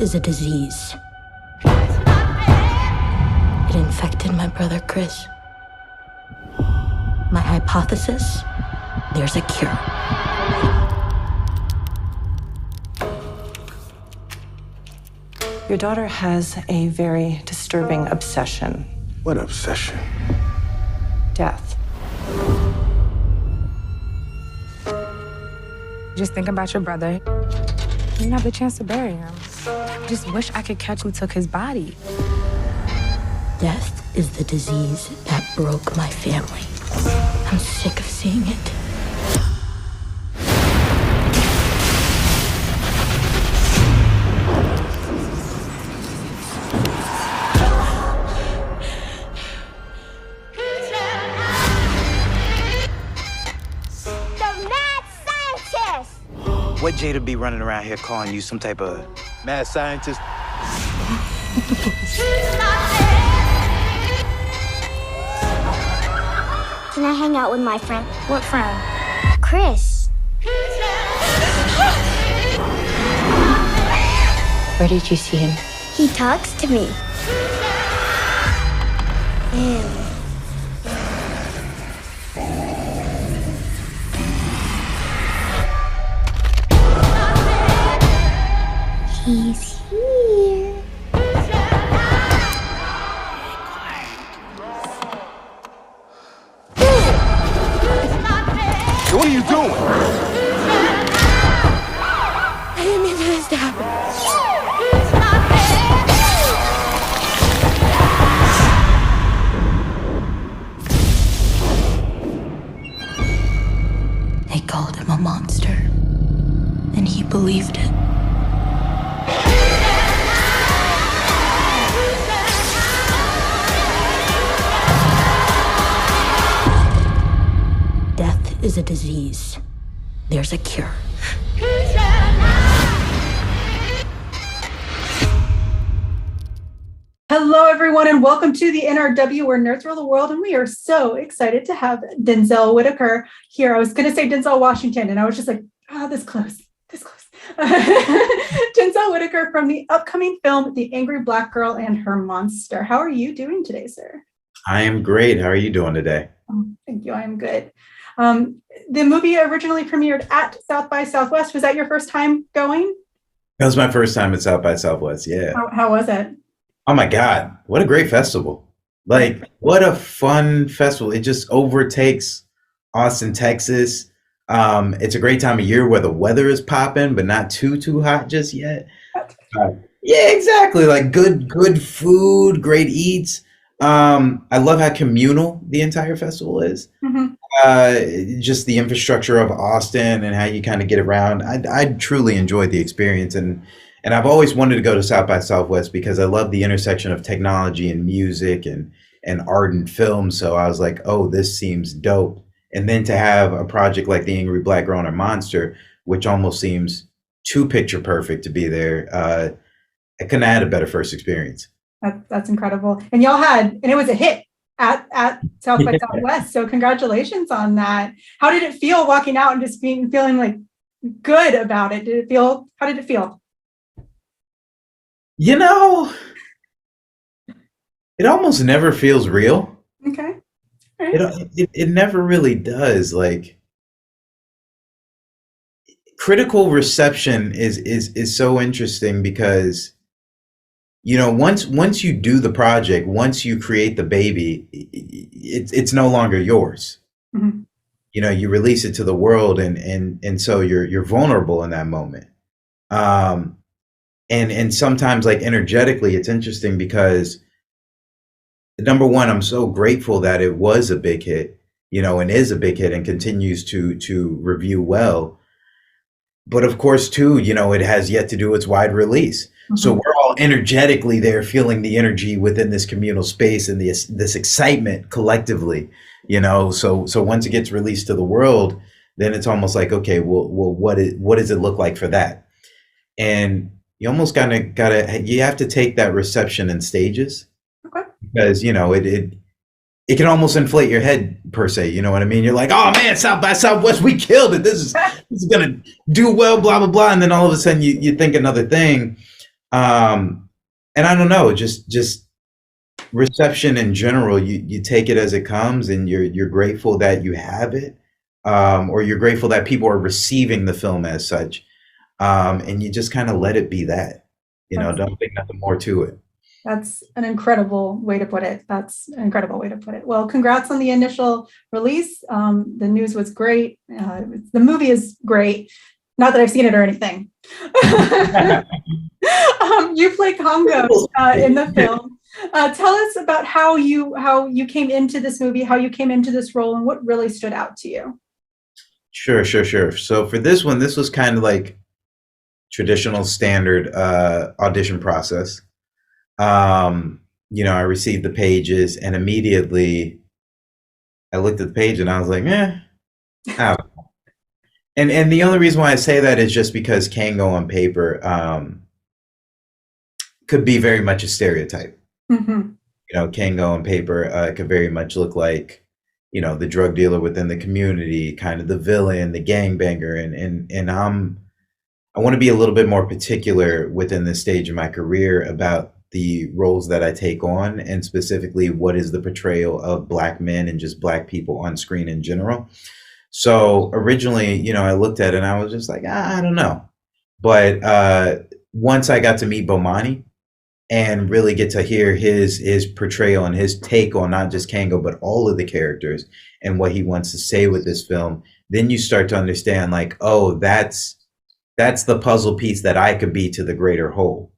is a disease. It infected my brother Chris. My hypothesis, there's a cure. Your daughter has a very disturbing obsession. What obsession? Death. Just think about your brother. You didn't have the chance to bury him. Just wish I could catch who took his body. Death is the disease that broke my family. I'm sick of seeing it. What Jada be running around here calling you some type of mad scientist? Can I hang out with my friend? What friend? Chris. Where did you see him? He talks to me. Ew. He's here. What are you doing? I didn't mean for this to happen. They called him a monster, and he believed it. Death is a disease. There's a cure. Hello, everyone, and welcome to the NRW, where nerds rule the world. And we are so excited to have Denzel Whitaker here. I was going to say Denzel Washington, and I was just like, this close. Denzel Whitaker from the upcoming film, The Angry Black Girl and Her Monster. How are you doing today, sir? I am great. How are you doing today? Oh, thank you. I am good. The movie originally premiered at South by Southwest. Was that your first time going? That was my first time at South by Southwest. Yeah. How was it? Oh my God. What a great festival. Like, what a fun festival. It just overtakes Austin, Texas. It's a great time of year where the weather is popping, but not too hot just yet. Yeah, exactly. Like good food, great eats. I love how communal the entire festival is. Mm-hmm. Just the infrastructure of Austin and how you kind of get around. I truly enjoyed the experience, and I've always wanted to go to South by Southwest because I love the intersection of technology and music and art and film. So I was like, oh, this seems dope. And then to have a project like The Angry Black Girl and Her Monster, which almost seems too picture perfect to be there, I couldn't have had a better first experience. That's incredible. And y'all and it was a hit at South by Southwest. So congratulations on that. How did it feel walking out and just feeling like good about it? How did it feel? You know, it almost never feels real. Okay. Right. It never really does. Like, critical reception is so interesting because, you know, once you do the project, once you create the baby, it's no longer yours. Mm-hmm. You know, you release it to the world, and so you're vulnerable in that moment. And sometimes, like, energetically, it's interesting because, number one, I'm so grateful that it was a big hit, you know, and is a big hit and continues to review well. But of course, too, you know, it has yet to do its wide release. Mm-hmm. So we're all energetically there, feeling the energy within this communal space and this excitement collectively, you know. So once it gets released to the world, then it's almost like, okay, well, what does it look like for that? And you almost you have to take that reception in stages. Okay. Because, you know, it can almost inflate your head, per se. You know what I mean? You're like, oh man, South by Southwest, we killed it. This is gonna do well, blah blah blah. And then all of a sudden you think another thing. And I don't know, just reception in general. You take it as it comes, and you're grateful that you have it, or you're grateful that people are receiving the film as such, and you just kind of let it be that. Don't think nothing more to it. That's an incredible way to put it. Well, congrats on the initial release. The news was great. The movie is great. Not that I've seen it or anything. You play Congo in the film. Tell us about how you came into this movie, how you came into this role, and what really stood out to you. Sure. So for this one, this was kind of like traditional standard audition process. I received the pages, and immediately I looked at the page and I was like, I don't know. And the only reason why I say that is just because Kango on paper could be very much a stereotype. Mm-hmm. Kango on paper could very much look like, the drug dealer within the community, kind of the villain, the gangbanger, and I want to be a little bit more particular within this stage of my career about the roles that I take on, and specifically what is the portrayal of Black men and just Black people on screen in general. So originally, I looked at it and I was just like, I don't know. But once I got to meet Bomani and really get to hear his portrayal and his take on not just Kango, but all of the characters and what he wants to say with this film, then you start to understand like, oh, that's the puzzle piece that I could be to the greater whole.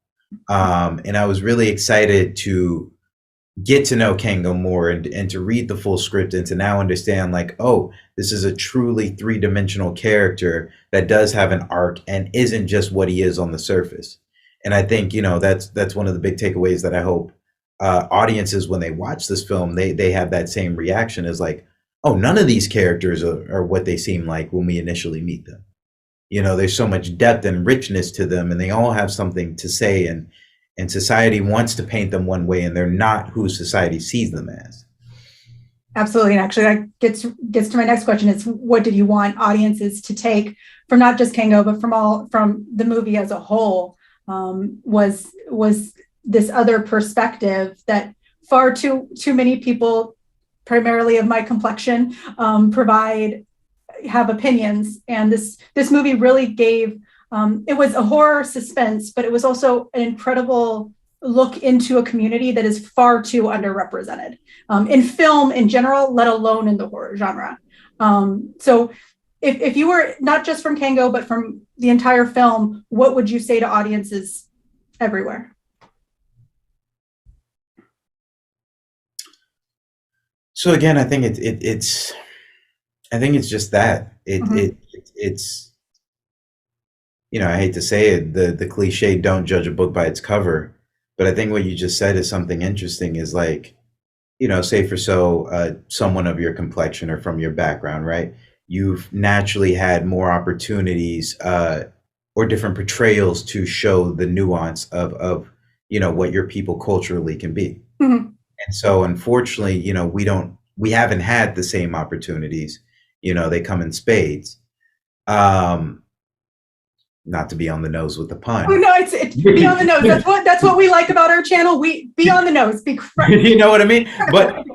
And I was really excited to get to know Kango more and to read the full script and to now understand like, oh, this is a truly three-dimensional character that does have an arc and isn't just what he is on the surface. And I think, that's one of the big takeaways that I hope audiences, when they watch this film, they have that same reaction as like, oh, none of these characters are what they seem like when we initially meet them. There's so much depth and richness to them, and they all have something to say, and society wants to paint them one way, and they're not who society sees them as. Absolutely. And actually that gets to my next question is, what did you want audiences to take from not just Kango, but from the movie as a whole? Was this other perspective that far too many people, primarily of my complexion, have opinions, and this movie really gave it was a horror suspense, but it was also an incredible look into a community that is far too underrepresented in film in general, let alone in the horror genre. So if you were not just from Kango, but from the entire film, what would you say to audiences everywhere? So again, I think it's just that it's I hate to say it, the cliche, don't judge a book by its cover, but I think what you just said is something interesting. Is like, say for someone of your complexion or from your background, right? You've naturally had more opportunities or different portrayals to show the nuance of what your people culturally can be. Mm-hmm. And so unfortunately, we haven't had the same opportunities. They come in spades. Not to be on the nose with the pun. Oh no, it's be on the nose. That's what we like about our channel. We be on the nose. Be you know what I mean? But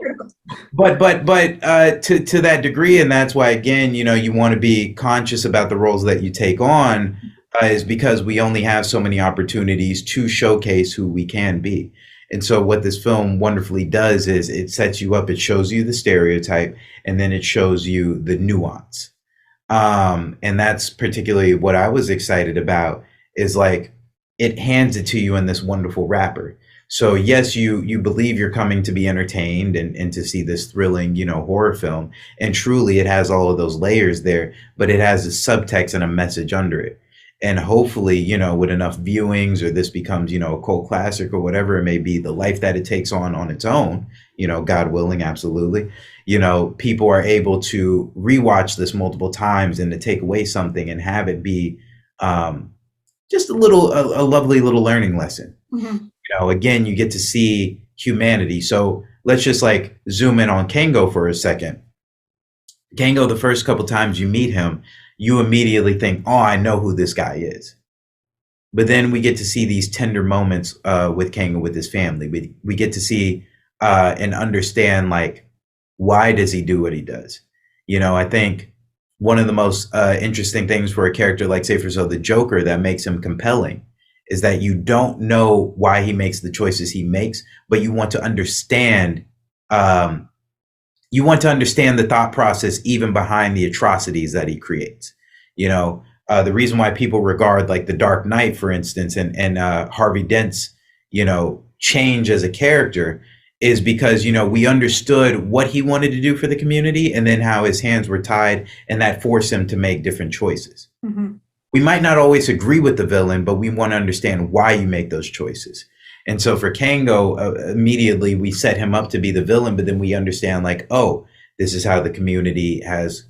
to that degree, and that's why again, you want to be conscious about the roles that you take on, is because we only have so many opportunities to showcase who we can be. And so what this film wonderfully does is it sets you up, it shows you the stereotype, and then it shows you the nuance. And that's particularly what I was excited about, is like, it hands it to you in this wonderful wrapper. So yes, you believe you're coming to be entertained and to see this thrilling, horror film. And truly it has all of those layers there, but it has a subtext and a message under it. And hopefully, with enough viewings, or this becomes, a cult classic or whatever it may be, the life that it takes on its own, God willing, absolutely, people are able to rewatch this multiple times and to take away something and have it be just a lovely little learning lesson. Mm-hmm. Again, you get to see humanity. So let's just like zoom in on Kango for a second. Kango, the first couple times you meet him, you immediately think, oh, I know who this guy is. But then we get to see these tender moments with Kango, with his family. We get to see and understand, like, why does he do what he does? You know, I think one of the most interesting things for a character like, say, for so the Joker, that makes him compelling is that you don't know why he makes the choices he makes, but you want to understand. You want to understand the thought process even behind the atrocities that he creates. You know, the reason why people regard like the Dark Knight, for instance, and Harvey Dent's, you know, change as a character is because, you know, we understood what he wanted to do for the community and then how his hands were tied, and that forced him to make different choices. Mm-hmm. We might not always agree with the villain, but we want to understand why you make those choices. And so for Kango, immediately we set him up to be the villain, but then we understand, like, oh, this is how the community has,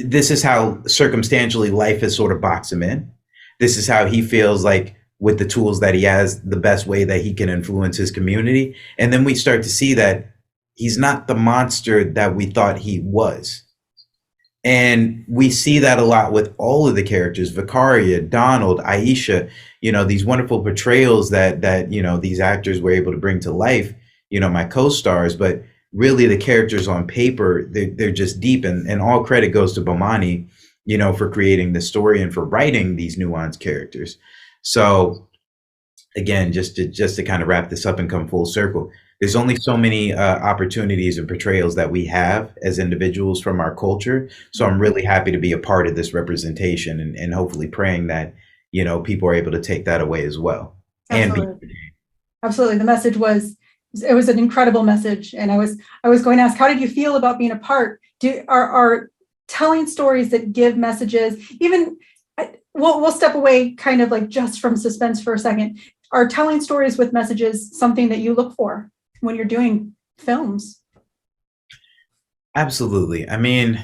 this is how circumstantially life has sort of boxed him in. This is how he feels like with the tools that he has, the best way that he can influence his community. And then we start to see that he's not the monster that we thought he was. And we see that a lot with all of the characters, Vicaria, Donald, Aisha, you know, these wonderful portrayals that, you know, these actors were able to bring to life, you know, my co-stars, but really the characters on paper, they're just deep, and all credit goes to Bomani, you know, for creating the story and for writing these nuanced characters. So again, just to kind of wrap this up and come full circle, there's only so many opportunities and portrayals that we have as individuals from our culture. So I'm really happy to be a part of this representation, and hopefully praying that, you know, people are able to take that away as well. Absolutely. Absolutely. The message was, it was an incredible message. And I was going to ask, how did you feel about being a part? Are telling stories that give messages, even, we'll step away kind of like just from suspense for a second. Are telling stories with messages something that you look for when you're doing films? Absolutely. I mean,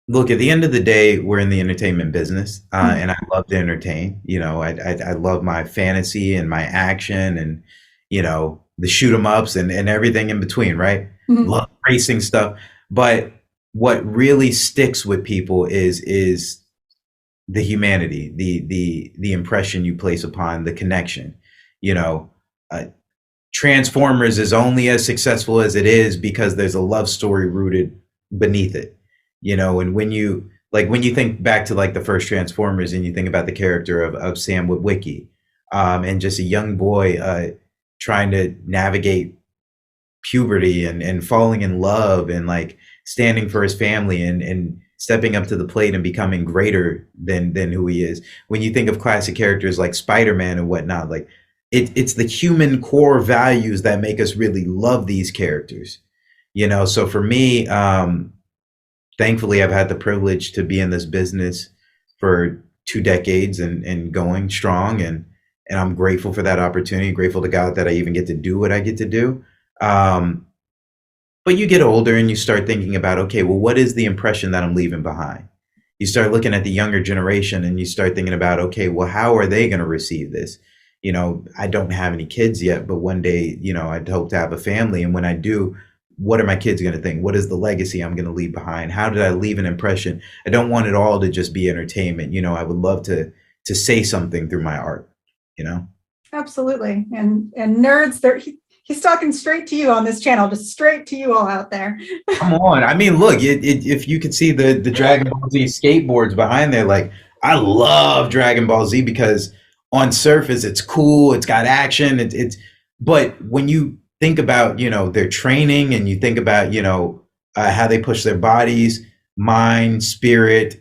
look, at the end of the day, we're in the entertainment business, and I love to entertain. You know, I love my fantasy and my action, and, you know, the shoot 'em ups and everything in between, right? Mm-hmm. Love racing stuff. But what really sticks with people is the humanity, the impression you place upon the connection. You know, Transformers is only as successful as it is because there's a love story rooted beneath it. You know, and when you think back to like the first Transformers and you think about the character of Sam Witwicky, and just a young boy trying to navigate puberty and falling in love and like standing for his family and stepping up to the plate and becoming greater than who he is. When you think of classic characters like Spider-Man and whatnot, like it's the human core values that make us really love these characters. You know, so for me, thankfully, I've had the privilege to be in this business for 2 decades and going strong. And I'm grateful for that opportunity, grateful to God that I even get to do what I get to do. But you get older and you start thinking about, okay, well, what is the impression that I'm leaving behind? You start looking at the younger generation and you start thinking about, okay, well, how are they going to receive this? You know, I don't have any kids yet, but one day, you know, I'd hope to have a family. And when I do, what are my kids going to think? What is the legacy I'm going to leave behind? How did I leave an impression? I don't want it all to just be entertainment. You know, I would love to say something through my art, you know? Absolutely. And nerds, he's talking straight to you on this channel, just straight to you all out there. Come on. I mean, look, if you could see the Dragon Ball Z skateboards behind there, like, I love Dragon Ball Z because on surface, it's cool. It's got action. But when you think about, you know, their training and you think about, you know, how they push their bodies, mind, spirit,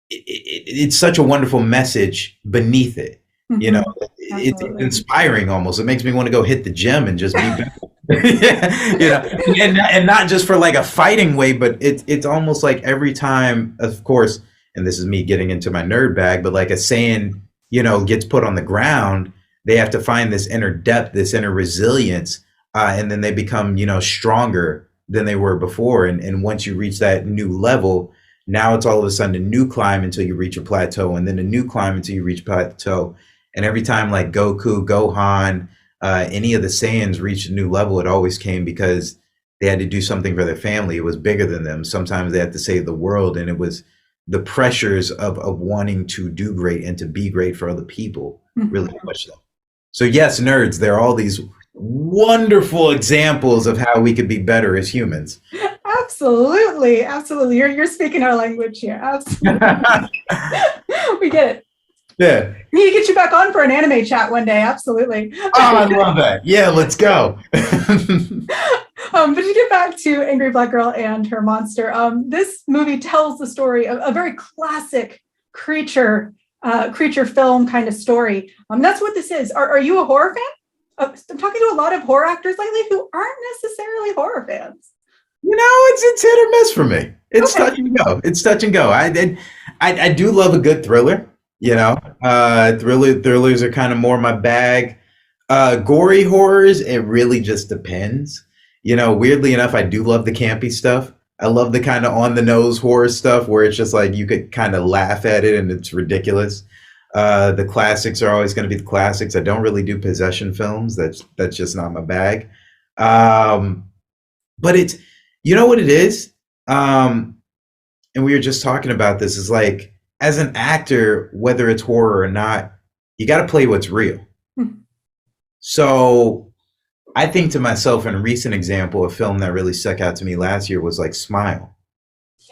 it's such a wonderful message beneath it. Mm-hmm. You know, it's inspiring almost. It makes me want to go hit the gym and just be better. You know, and not just for like a fighting way, but it's almost like every time, of course, and this is me getting into my nerd bag, but like a Saiyan, you know, gets put on the ground, they have to find this inner depth, this inner resilience, and then they become, you know, stronger than they were before. And once you reach that new level, now it's all of a sudden a new climb until you reach a plateau, and then a new climb until you reach plateau. And every time like Goku, Gohan, any of the Saiyans reached a new level, it always came because they had to do something for their family. It was bigger than them. Sometimes they had to save the world, and it was the pressures of wanting to do great and to be great for other people really push them. So yes, nerds, there are all these wonderful examples of how we could be better as humans. Absolutely. You're speaking our language here. Absolutely. We get it. Yeah. We need to get you back on for an anime chat one day. Absolutely. Oh, I love that. Yeah, let's go. But to get back to Angry Black Girl and Her Monster, this movie tells the story of a very classic creature film kind of story. That's what this is. Are you a horror fan? I'm talking to a lot of horror actors lately who aren't necessarily horror fans. It's hit or miss for me. It's touch and go. It's touch and go. I do love a good thriller. Thrillers are kind of more my bag. Gory horrors, it really just depends. Weirdly enough, I do love the campy stuff. I love the kind of on the nose horror stuff where it's just like you could kind of laugh at it and it's ridiculous. The classics are always going to be the classics. I don't really do possession films. That's just not my bag. But it's, what it is? And we were just talking about this, is like, as an actor, whether it's horror or not, you got to play what's real. So I think to myself, in a recent example, a film that really stuck out to me last year was like Smile.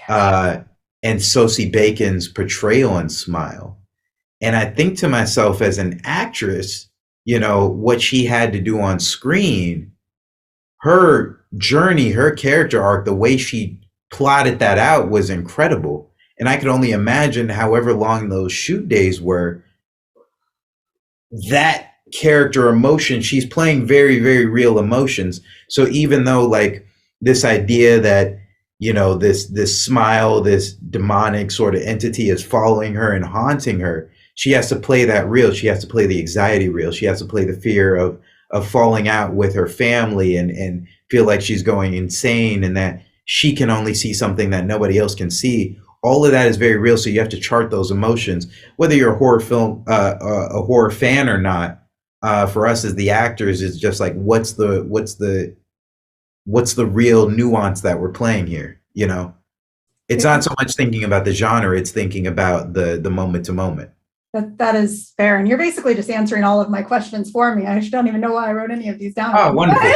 And Sosie Bacon's portrayal in Smile. And I think to myself, as an actress, what she had to do on screen, her journey, her character arc, the way she plotted that out was incredible. And I could only imagine, however long those shoot days were, that character emotion, she's playing very, very real emotions. So even though like this idea that, this smile, this demonic sort of entity is following her and haunting her, she has to play that real. She has to play the anxiety real. She has to play the fear of falling out with her family and feel like she's going insane and that she can only see something that nobody else can see. All of that is very real. So you have to chart those emotions, whether you're a horror film, a horror fan or not. For us as the actors, is just like, what's the real nuance that we're playing here? It's not so much thinking about the genre; it's thinking about the moment to moment. That is fair, and you're basically just answering all of my questions for me. I don't even know why I wrote any of these down. Oh, wonderful!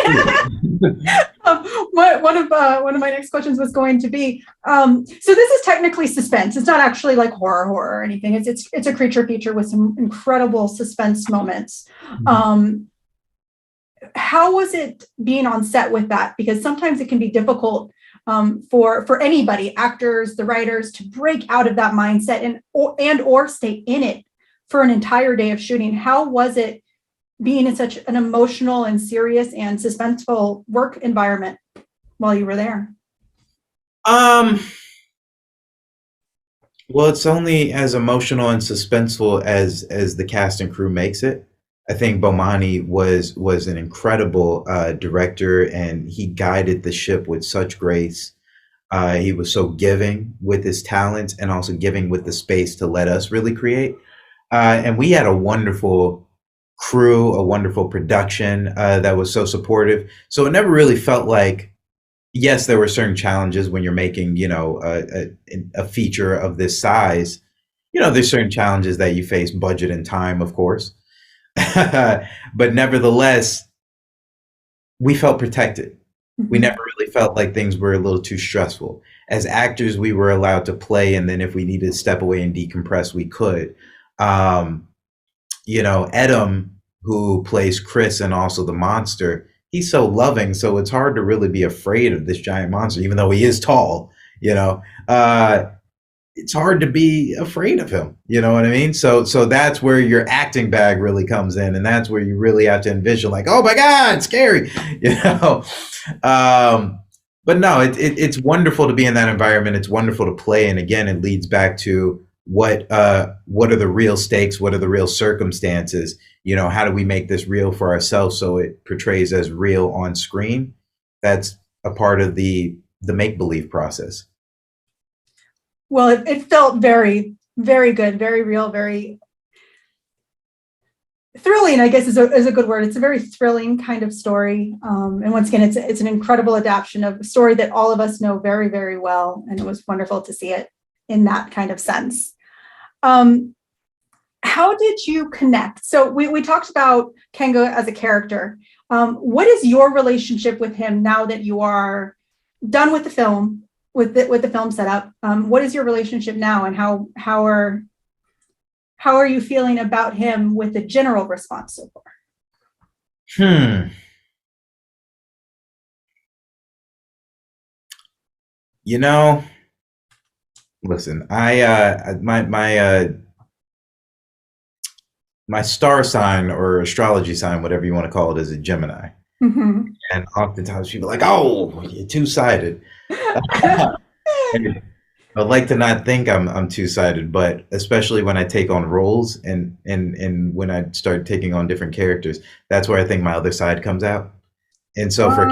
One of my next questions was going to be, so this is technically suspense. It's not actually like horror or anything. It's a creature feature with some incredible suspense moments. How was it being on set with that? Because sometimes it can be difficult for anybody, actors, the writers, to break out of that mindset or stay in it for an entire day of shooting. How was it being in such an emotional and serious and suspenseful work environment while you were there? Well, it's only as emotional and suspenseful as the cast and crew makes it. I think Bomani was an incredible director, and he guided the ship with such grace. He was so giving with his talent and also giving with the space to let us really create. And we had a wonderful crew, a wonderful production that was so supportive. So it never really felt like, yes, there were certain challenges when you're making, a feature of this size. There's certain challenges that you face, budget and time, of course. But nevertheless, we felt protected. We never really felt like things were a little too stressful. As actors, we were allowed to play, and then if we needed to step away and decompress, we could. Edam, who plays Chris and also the monster, he's so loving, so it's hard to really be afraid of this giant monster, even though he is tall. It's hard to be afraid of him. You know what I mean? So that's where your acting bag really comes in, and that's where you really have to envision, like, oh my God, scary. But no, it's wonderful to be in that environment. It's wonderful to play, and again, it leads back to what are the real stakes? What are the real circumstances? How do we make this real for ourselves so it portrays as real on screen? That's a part of the make-believe process. Well, it felt very, very good, very real, very thrilling, I guess is a good word. It's a very thrilling kind of story. And once again, it's an incredible adaptation of a story that all of us know very, very well. And it was wonderful to see it in that kind of sense. How did you connect? So we talked about Kango as a character. What is your relationship with him now that you are done with the film, with the film setup? What is your relationship now, and how are you feeling about him with the general response so far? You know, listen, my star sign or astrology sign, whatever you want to call it, is a Gemini. Mm-hmm. And oftentimes people are like, oh, you're two-sided. I like to not think I'm two-sided, but especially when I take on roles and when I start taking on different characters, that's where I think my other side comes out. And so for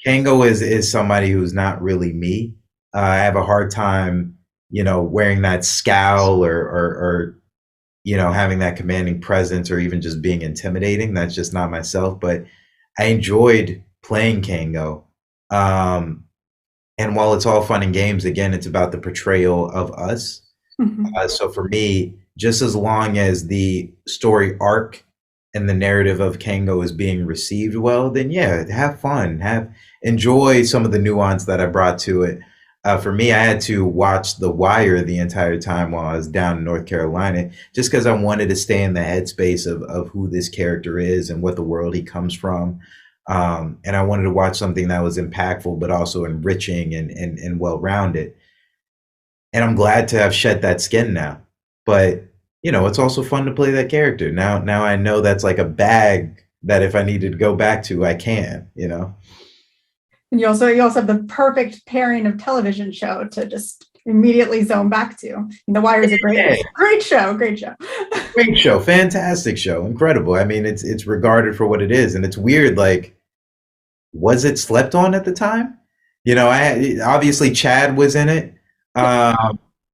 Kango is somebody who's not really me. I have a hard time, wearing that scowl or having that commanding presence or even just being intimidating. That's just not myself, but I enjoyed playing Kango. And while it's all fun and games, again, it's about the portrayal of us. Mm-hmm. So for me, just as long as the story arc and the narrative of Kango is being received well, then yeah, have fun, enjoy some of the nuance that I brought to it. For me, I had to watch The Wire the entire time while I was down in North Carolina, just because I wanted to stay in the headspace of who this character is and what the world he comes from. And I wanted to watch something that was impactful, but also enriching and well-rounded. And I'm glad to have shed that skin now. But, it's also fun to play that character. Now I know that's like a bag that if I needed to go back to, I can, And you also have the perfect pairing of television show to just immediately zone back to. And The Wire is a great show. Great show. Fantastic show. Incredible. I mean, it's regarded for what it is. And it's weird, like, was it slept on at the time? Obviously Chad was in it.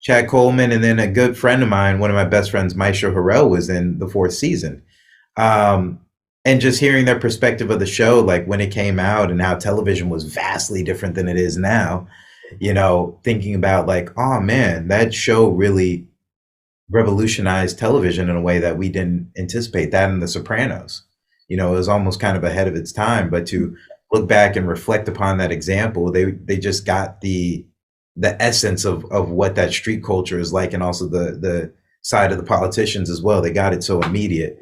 Chad Coleman, and then a good friend of mine, one of my best friends, Maestro Harrell, was in the 4th season. And just hearing their perspective of the show, like when it came out and how television was vastly different than it is now, thinking about like, oh man, that show really revolutionized television in a way that we didn't anticipate. That and The Sopranos, it was almost kind of ahead of its time, but to look back and reflect upon that example, they just got the essence of what that street culture is like, and also the side of the politicians as well. They got it so immediate.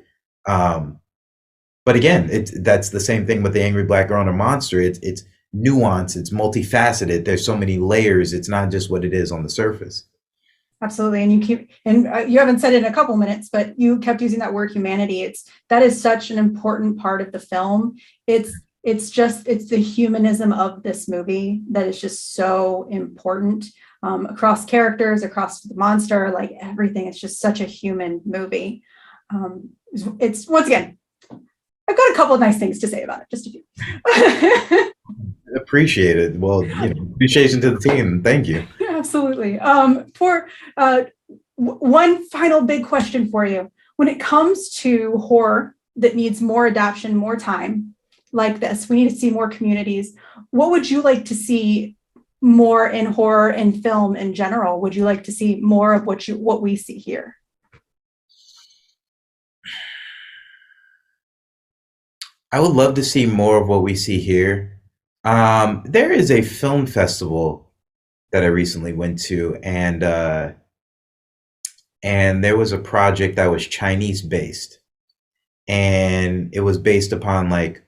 But again, that's the same thing with The Angry Black Girl and a Monster. It's nuanced, it's multifaceted. There's so many layers. It's not just what it is on the surface. Absolutely. And you haven't said it in a couple minutes, but you kept using that word humanity. That is such an important part of the film. It's the humanism of this movie that is just so important, across characters, across the monster, like everything. It's just such a human movie. It's, once again, I've got a couple of nice things to say about it, just a few. Appreciate it. Well, appreciation to the team. Thank you. Yeah, absolutely. For one final big question for you. When it comes to horror that needs more adaptation, more time like this, we need to see more communities. What would you like to see more in horror and film in general? Would you like to see more of what we see here? I would love to see more of what we see here. There is a film festival that I recently went to, and there was a project that was Chinese based, and it was based upon like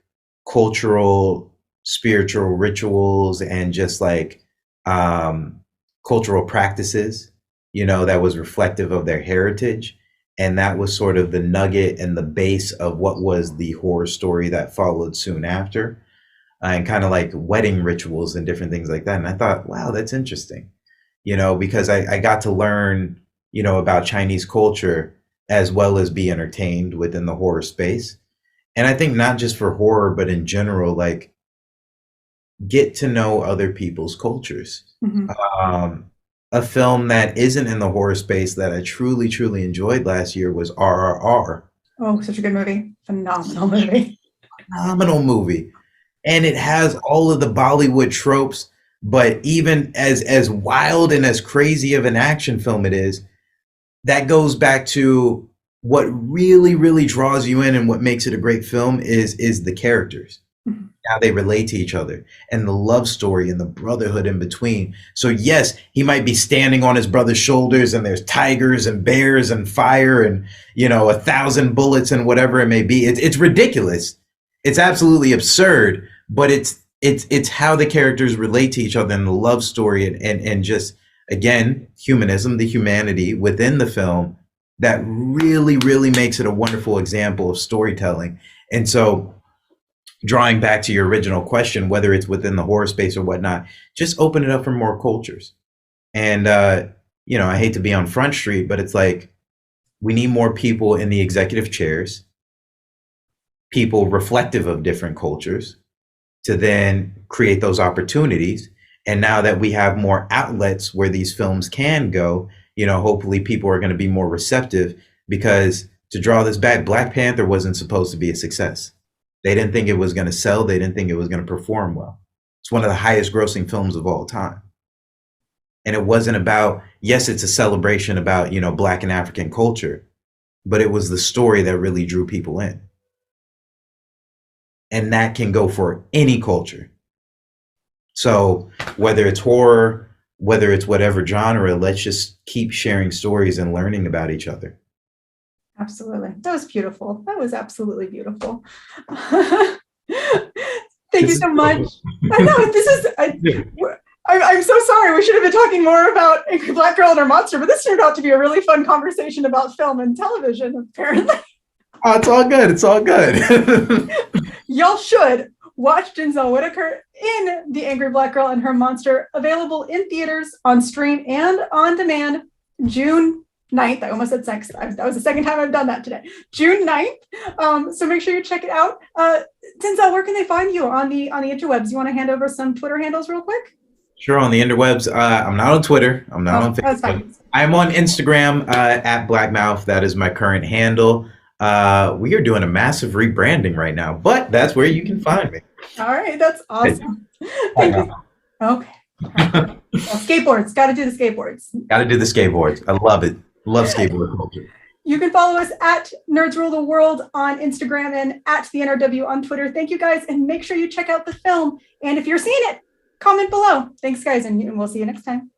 cultural, spiritual rituals and just like cultural practices, that was reflective of their heritage. And that was sort of the nugget and the base of what was the horror story that followed soon after, and kind of like wedding rituals and different things like that. And I thought, wow, that's interesting, because I got to learn, about Chinese culture as well as be entertained within the horror space. And I think not just for horror, but in general, like get to know other people's cultures. Mm-hmm. A film that isn't in the horror space that I truly, truly enjoyed last year was RRR. Oh, such a good movie. Phenomenal movie. Phenomenal movie. And it has all of the Bollywood tropes But even as wild and as crazy of an action film it is, that goes back to what really, really draws you in and what makes it a great film is the characters, how they relate to each other, and the love story and the brotherhood in between. So yes, he might be standing on his brother's shoulders and there's tigers and bears and fire and, 1,000 bullets and whatever it may be. It's ridiculous. It's absolutely absurd, but it's how the characters relate to each other and the love story and just, again, humanism, the humanity within the film that really, really makes it a wonderful example of storytelling. And so drawing back to your original question, whether it's within the horror space or whatnot, just open it up for more cultures. And, I hate to be on Front Street, but it's like, we need more people in the executive chairs, people reflective of different cultures, to then create those opportunities. And now that we have more outlets where these films can go, hopefully people are going to be more receptive, because to draw this back, Black Panther wasn't supposed to be a success. They didn't think it was going to sell. They didn't think it was going to perform well. It's one of the highest grossing films of all time. And it wasn't about, yes, it's a celebration about, Black and African culture, but it was the story that really drew people in. And that can go for any culture. So whether it's horror, whether it's whatever genre, let's just keep sharing stories and learning about each other. Absolutely. That was beautiful. That was absolutely beautiful. Thank you so much. I know I'm so sorry. We should have been talking more about Angry Black Girl and Her Monster, but this turned out to be a really fun conversation about film and television, apparently. Oh, it's all good. It's all good. Y'all should watch Denzel Whitaker in The Angry Black Girl and Her Monster, available in theaters, on stream, and on demand, June 9th. I almost said 6th. That was the second time I've done that today. June 9th. So make sure you check it out. Denzel, where can they find you on the interwebs? You want to hand over some Twitter handles real quick? Sure. On the interwebs, I'm not on Twitter. I'm not on Facebook. That's fine. I'm on Instagram at Blackmouth. That is my current handle. We are doing a massive rebranding right now, but that's where you can find me. All right. That's awesome. Thank you. Okay. Well, skateboards. Got to do the skateboards. Got to do the skateboards. I love it. Love skateboard culture. You can follow us at Nerds Rule the World on Instagram and at the NRW on Twitter. Thank you guys. And make sure you check out the film. And if you're seeing it, comment below. Thanks, guys. And we'll see you next time.